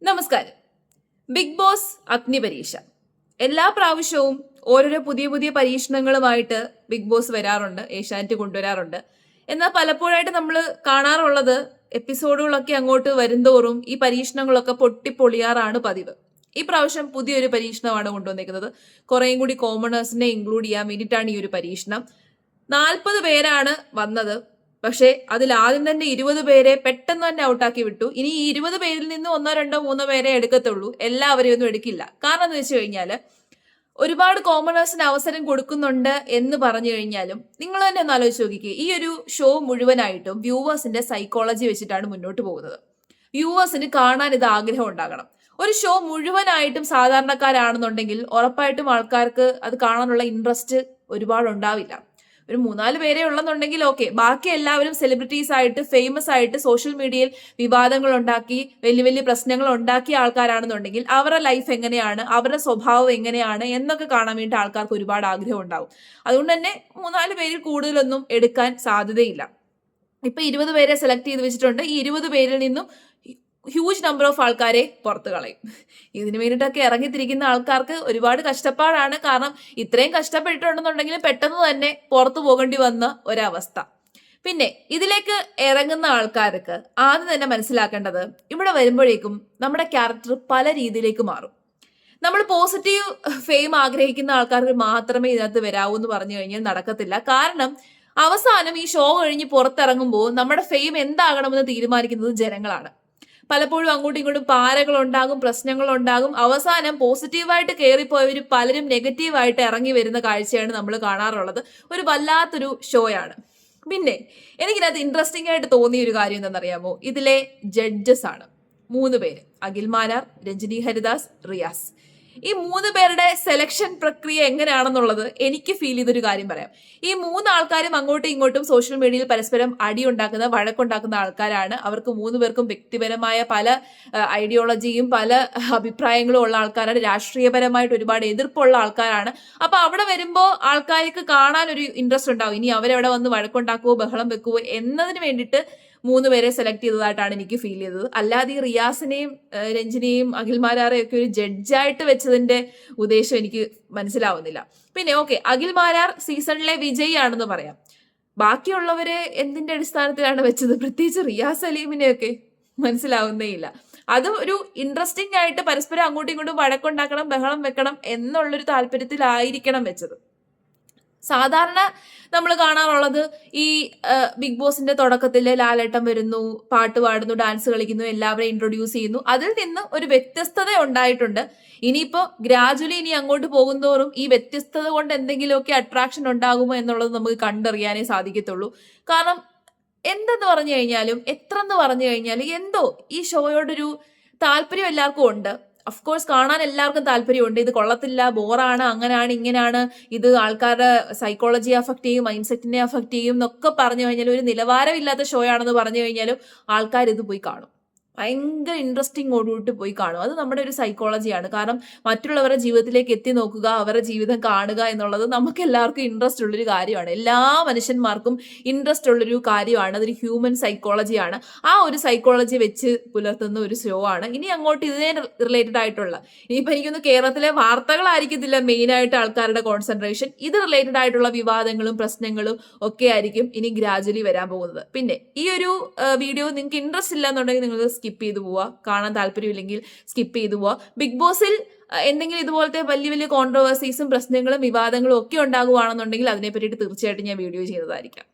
നമസ്കാരം. Big boss അഗ്നിപരീക്ഷ എല്ലാ പ്രാവശ്യവും ഓരോരോ പുതിയ പുതിയ പരീക്ഷണങ്ങളുമായിട്ട് ബിഗ് ബോസ് വരാറുണ്ട്, ഏഷ്യാനെറ്റ് കൊണ്ടുവരാറുണ്ട്. എന്നാൽ പലപ്പോഴായിട്ട് നമ്മൾ കാണാറുള്ളത് എപ്പിസോഡുകളൊക്കെ അങ്ങോട്ട് വരുംതോറും ഈ പരീക്ഷണങ്ങളൊക്കെ പൊട്ടിപ്പൊളിയാറാണ് പതിവ്. ഈ പ്രാവശ്യം പുതിയൊരു പരീക്ഷണമാണ് കൊണ്ടുവന്നിരിക്കുന്നത്. കുറേയും കൂടി കോമണേഴ്സിനെ ഇൻക്ലൂഡ് ചെയ്യാൻ വേണ്ടിയിട്ടാണ് ഈ ഒരു പരീക്ഷണം. 40 പേരാണ് വന്നത്. പക്ഷേ അതിൽ ആദ്യം തന്നെ 20 പേരെ പെട്ടെന്ന് തന്നെ ഔട്ടാക്കി വിട്ടു. ഇനി ഈ 20 പേരിൽ നിന്ന് 1, 2, 3 പേരെ എടുക്കത്തുള്ളൂ. എല്ലാവരെയും ഒന്നും എടുക്കില്ല. കാരണം എന്ന് വെച്ച് കഴിഞ്ഞാൽ ഒരുപാട് കോമണേഴ്സിന് അവസരം കൊടുക്കുന്നുണ്ട് എന്ന് പറഞ്ഞു കഴിഞ്ഞാലും നിങ്ങൾ തന്നെ ഒന്ന് ആലോചിച്ച് നോക്കിക്കേ. ഈ ഒരു ഷോ മുഴുവനായിട്ടും വ്യൂവേഴ്സിന്റെ സൈക്കോളജി വെച്ചിട്ടാണ് മുന്നോട്ട് പോകുന്നത്. വ്യൂവേഴ്സിന് കാണാൻ ഇത് ആഗ്രഹം ഉണ്ടാകണം. ഒരു ഷോ മുഴുവനായിട്ടും സാധാരണക്കാരാണെന്നുണ്ടെങ്കിൽ ഉറപ്പായിട്ടും ആൾക്കാർക്ക് അത് കാണാനുള്ള ഇൻട്രസ്റ്റ് ഒരുപാട് ഉണ്ടാവില്ല. ഒരു 3-4 പേരെ ഉള്ളെന്നുണ്ടെങ്കിൽ ഓക്കെ, ബാക്കി എല്ലാവരും സെലിബ്രിറ്റീസ് ആയിട്ട് ഫേമസ് ആയിട്ട് സോഷ്യൽ മീഡിയയിൽ വിവാദങ്ങൾ ഉണ്ടാക്കി വലിയ വലിയ പ്രശ്നങ്ങൾ ഉണ്ടാക്കിയ ആൾക്കാരാണെന്നുണ്ടെങ്കിൽ അവരുടെ ലൈഫ് എങ്ങനെയാണ്, അവരുടെ സ്വഭാവം എങ്ങനെയാണ് എന്നൊക്കെ കാണാൻ വേണ്ടി ആൾക്കാർക്ക് ഒരുപാട് ആഗ്രഹം ഉണ്ടാവും. അതുകൊണ്ട് തന്നെ 3-4 പേരിൽ കൂടുതലൊന്നും എടുക്കാൻ സാധ്യതയില്ല. ഇപ്പൊ 20 പേരെ സെലക്ട് ചെയ്ത് വെച്ചിട്ടുണ്ട്. ഈ 20 പേരിൽ നിന്നും ഹ്യൂജ് നമ്പർ ഓഫ് ആൾക്കാരെ പുറത്തു കളയും. ഇതിനു വേണ്ടിയിട്ടൊക്കെ ഇറങ്ങിത്തിരിക്കുന്ന ആൾക്കാർക്ക് ഒരുപാട് കഷ്ടപ്പാടാണ്. കാരണം ഇത്രയും കഷ്ടപ്പെട്ടിട്ടുണ്ടെന്നുണ്ടെങ്കിൽ പെട്ടെന്ന് തന്നെ പുറത്തു പോകേണ്ടി വന്ന ഒരവസ്ഥ. പിന്നെ ഇതിലേക്ക് ഇറങ്ങുന്ന ആൾക്കാർക്ക് ആദ്യം തന്നെ മനസ്സിലാക്കേണ്ടത്, ഇവിടെ വരുമ്പോഴേക്കും നമ്മുടെ ക്യാരക്ടർ പല രീതിയിലേക്ക് മാറും. നമ്മൾ പോസിറ്റീവ് ഫെയിം ആഗ്രഹിക്കുന്ന ആൾക്കാർക്ക് മാത്രമേ ഇതിനകത്ത് വരാവൂ എന്ന് പറഞ്ഞു കഴിഞ്ഞാൽ നടക്കത്തില്ല. കാരണം അവസാനം ഈ ഷോ കഴിഞ്ഞ് പുറത്തിറങ്ങുമ്പോൾ നമ്മുടെ ഫെയിം എന്താകണമെന്ന് തീരുമാനിക്കുന്നത് ജനങ്ങളാണ്. പലപ്പോഴും അങ്ങോട്ടും ഇങ്ങോട്ടും പാരകളുണ്ടാകും, പ്രശ്നങ്ങളുണ്ടാകും. അവസാനം പോസിറ്റീവായിട്ട് കയറിപ്പോയവർ പലരും നെഗറ്റീവായിട്ട് ഇറങ്ങി വരുന്ന കാഴ്ചയാണ് നമ്മൾ കാണാറുള്ളത്. ഒരു വല്ലാത്തൊരു ഷോയാണ്. പിന്നെ എനിക്കിനകത്ത് ഇൻട്രസ്റ്റിംഗ് ആയിട്ട് തോന്നിയ ഒരു കാര്യം എന്താണെന്നറിയാമോ? ഇതിലെ ജഡ്ജസ് ആണ് 3 പേര്: അഖിൽ മാരാർ, രഞ്ജിനി ഹരിദാസ്, റിയാസ്. ഈ 3 പേരുടെ സെലക്ഷൻ പ്രക്രിയ എങ്ങനെയാണെന്നുള്ളത് എനിക്ക് ഫീൽ ചെയ്തൊരു കാര്യം പറയാം. ഈ 3 ആൾക്കാരും അങ്ങോട്ടും ഇങ്ങോട്ടും സോഷ്യൽ മീഡിയയിൽ പരസ്പരം അടിയുണ്ടാക്കുന്ന, വഴക്കുണ്ടാക്കുന്ന ആൾക്കാരാണ്. അവർക്ക് 3 പേർക്കും വ്യക്തിപരമായ പല ഐഡിയോളജിയും പല അഭിപ്രായങ്ങളും ഉള്ള ആൾക്കാരാണ്. രാഷ്ട്രീയപരമായിട്ട് ഒരുപാട് എതിർപ്പുള്ള ആൾക്കാരാണ്. അപ്പൊ അവിടെ വരുമ്പോൾ ആൾക്കാർക്ക് കാണാൻ ഒരു ഇൻട്രസ്റ്റ് ഉണ്ടാവും. ഇനി അവരവിടെ വന്ന് വഴക്കുണ്ടാക്കുവോ ബഹളം വെക്കുവോ എന്നതിന് വേണ്ടിയിട്ട് 3 പേരെ സെലക്ട് ചെയ്തതായിട്ടാണ് എനിക്ക് ഫീൽ ചെയ്തത്. അല്ലാതെ ഈ റിയാസിനെയും രഞ്ജിനിയെയും അഖിൽമാരാറെയും ഒക്കെ ഒരു ജഡ്ജായിട്ട് വെച്ചതിന്റെ ഉദ്ദേശം എനിക്ക് മനസ്സിലാവുന്നില്ല. പിന്നെ ഓക്കെ, അഖിൽമാരാർ സീസണിലെ വിജയിയാണെന്ന് പറയാം. ബാക്കിയുള്ളവരെ എന്തിന്റെ അടിസ്ഥാനത്തിലാണ് വെച്ചത്? പ്രത്യേകിച്ച് റിയാസ് സലീമിനെയൊക്കെ മനസ്സിലാവുന്നേ ഇല്ല. അതും ഒരു ഇൻട്രസ്റ്റിംഗ് ആയിട്ട് പരസ്പരം അങ്ങോട്ടും ഇങ്ങോട്ടും വഴക്കുണ്ടാക്കണം, ബഹളം വെക്കണം എന്നുള്ളൊരു താല്പര്യത്തിലായിരിക്കണം വെച്ചത്. സാധാരണ നമ്മൾ കാണാറുള്ളത് ഈ ബിഗ് ബോസിന്റെ തുടക്കത്തിൽ ലാലേട്ടൻ വരുന്നു, പാട്ട് പാടുന്നു, ഡാൻസ് കളിക്കുന്നു, എല്ലാവരെയും ഇൻട്രൊഡ്യൂസ് ചെയ്യുന്നു. അതിൽ നിന്ന് ഒരു വ്യത്യസ്തത ഉണ്ടായിട്ടുണ്ട്. ഇനിയിപ്പോ ഗ്രാജുവലി ഇനി അങ്ങോട്ട് പോകുന്തോറും ഈ വ്യത്യസ്തത കൊണ്ട് എന്തെങ്കിലുമൊക്കെ അട്രാക്ഷൻ ഉണ്ടാകുമോ എന്നുള്ളത് നമുക്ക് കണ്ടറിയാനേ സാധിക്കത്തുള്ളൂ. കാരണം എന്തെന്ന് പറഞ്ഞു കഴിഞ്ഞാലും എത്രന്ന് പറഞ്ഞു കഴിഞ്ഞാലും എന്തോ ഈ ഷോയോടൊരു താല്പര്യം എല്ലാവർക്കും ഉണ്ട്. അഫ്കോഴ്സ് കാണാൻ എല്ലാവർക്കും താല്പര്യമുണ്ട്. ഇത് കൊള്ളത്തില്ല, ബോറാണ്, അങ്ങനെയാണ്, ഇങ്ങനെയാണ്, ഇത് ആൾക്കാരുടെ സൈക്കോളജി അഫക്ട് ചെയ്യും, മൈൻഡ് സെറ്റിനെ അഫക്ട് ചെയ്യും എന്നൊക്കെ പറഞ്ഞു കഴിഞ്ഞാൽ ഒരു നിലവാരമില്ലാത്ത ഷോ ആണെന്ന് പറഞ്ഞു കഴിഞ്ഞാലും ആൾക്കാർ ഇത് പോയി കാണും. ഭയങ്കര ഇൻട്രസ്റ്റിങ്ങോടുകൂടി പോയി കാണും. അത് നമ്മുടെ ഒരു സൈക്കോളജിയാണ്. കാരണം മറ്റുള്ളവരുടെ ജീവിതത്തിലേക്ക് എത്തി നോക്കുക, അവരുടെ ജീവിതം കാണുക എന്നുള്ളത് നമുക്ക് എല്ലാവർക്കും ഇൻട്രസ്റ്റ് ഉള്ളൊരു കാര്യമാണ്. എല്ലാ മനുഷ്യന്മാർക്കും ഇൻട്രസ്റ്റ് ഉള്ളൊരു കാര്യമാണ്. അതൊരു ഹ്യൂമൻ സൈക്കോളജിയാണ്. ആ ഒരു സൈക്കോളജി വെച്ച് പുലർത്തുന്ന ഒരു ഷോ ആണ്. ഇനി അങ്ങോട്ട് ഇതിനെ റിലേറ്റഡ് ആയിട്ടുള്ള, ഇനിയിപ്പോൾ എനിക്കൊന്ന് കേരളത്തിലെ വാർത്തകളായിരിക്കത്തില്ല മെയിനായിട്ട് ആൾക്കാരുടെ കോൺസെൻട്രേഷൻ. ഇത് റിലേറ്റഡ് ആയിട്ടുള്ള വിവാദങ്ങളും പ്രശ്നങ്ങളും ഒക്കെ ആയിരിക്കും ഇനി ഗ്രാജുവലി വരാൻ പോകുന്നത്. പിന്നെ ഈ ഒരു വീഡിയോ നിങ്ങൾക്ക് ഇൻട്രസ്റ്റ് ഇല്ല എന്നുണ്ടെങ്കിൽ നിങ്ങൾ സ്കിപ്പ് ചെയ്തു പോവുക. കാണാൻ താല്പര്യമില്ലെങ്കിൽ സ്കിപ്പ് ചെയ്തു പോവുക. ബിഗ് ബോസിൽ എന്തെങ്കിലും ഇതുപോലത്തെ വലിയ വലിയ കോൺട്രവേഴ്സീസും പ്രശ്നങ്ങളും വിവാദങ്ങളും ഒക്കെ ഉണ്ടാകുവാണെന്നുണ്ടെങ്കിൽ അതിനെ പറ്റിയിട്ട് തീർച്ചയായിട്ടും ഞാൻ വീഡിയോ ചെയ്യുന്നതായിരിക്കാം.